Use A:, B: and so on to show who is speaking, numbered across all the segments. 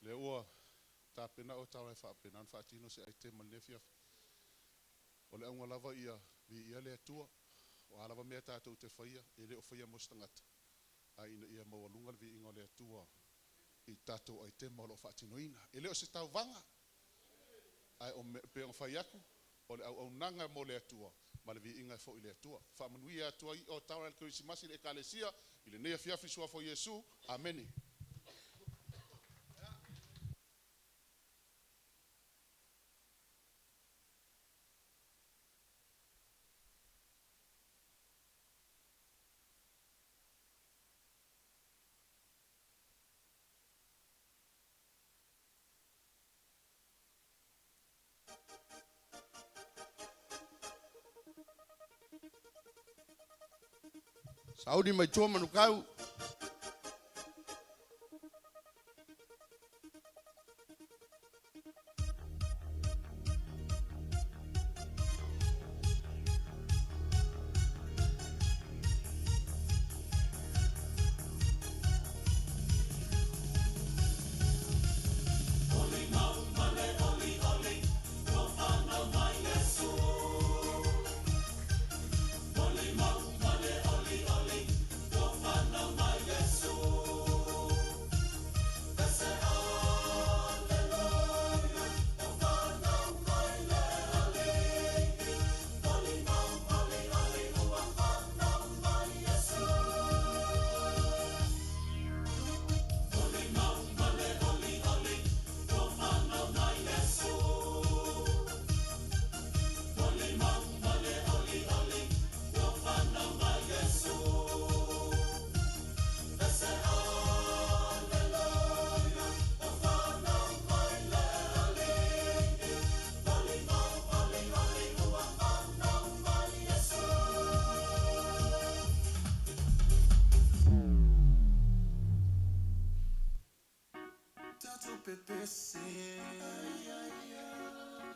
A: Le ua tapena o tau e whaapena an whaatino se ai te manefia. O le aunga lava ia le atua. O alava mea tātou te whaia, e le o whaia mostangata. A ina ia mawalunga vi ingo le atua. I tātou ai te malo whaatino ina. E le o se tau vanga. Ai o pe o whai aku. O le au nanga mo le atua. Ma le vi inga e fo i le atua. Whaamanui atua i o tau al Krismasi le ekalesia. I le nea fiafi sua fo Yesu. Ameni.
B: Saudi mai tua manukau.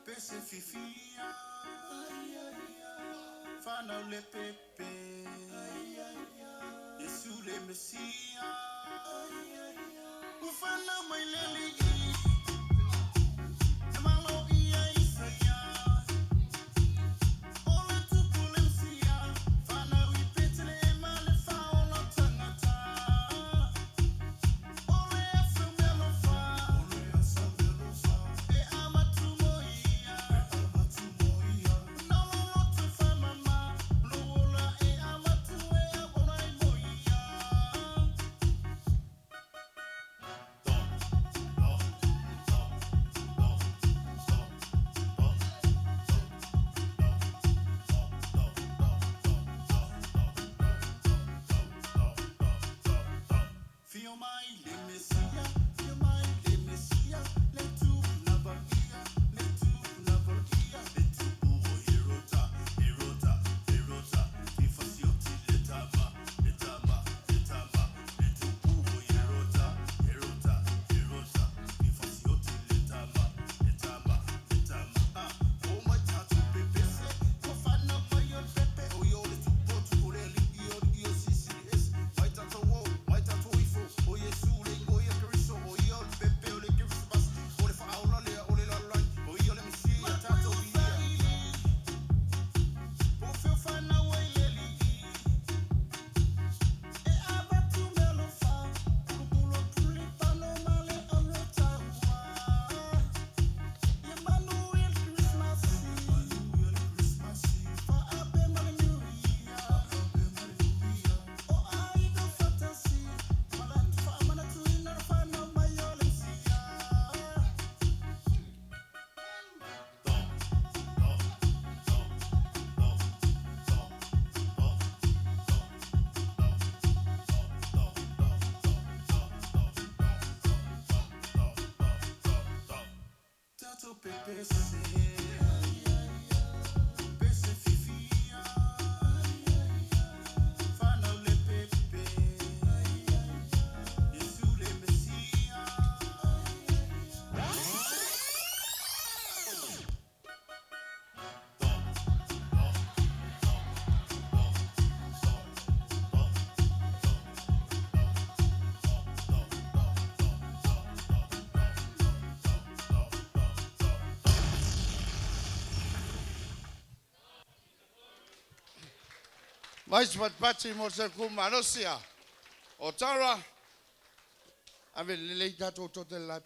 C: Pese fifia, fana le pepe, Yesu le Mesia, ufana mai leli, malo ia Isaya, ole tupulencia, fana ripetele male faola tangata, ole asumelo fa, e amatu moia, no lotu fa mama, lola e amatu e abonai moia. Feel my lemesia, let tu navagia, let tu puro hirota, ifasioti letama, let tu puro hirota, ifasioti letama, oh my tatu pepe se, kofana mayon pepe, oh yo le tu potu, ole yo sisi es, my tatu ifo, oh Yesu le ngoya keriso, oh yo le pepe, ole Christmas, ole fa aula le, ole la lan, oh yo le misi, tatu via, oh feel fana way leli, e abatu melo fa, kubulo puli pano male amrota wa, Emmanuel Christmas, fa abe male new year, oh I go fantasy, malan fa manatu ina fana mayole sia. Tato pepe se, pese fifia, fana le pepe, Yesu le Mesia.
B: Vice Patpati mo se kumanosia. O tara. Ave lele tato to te la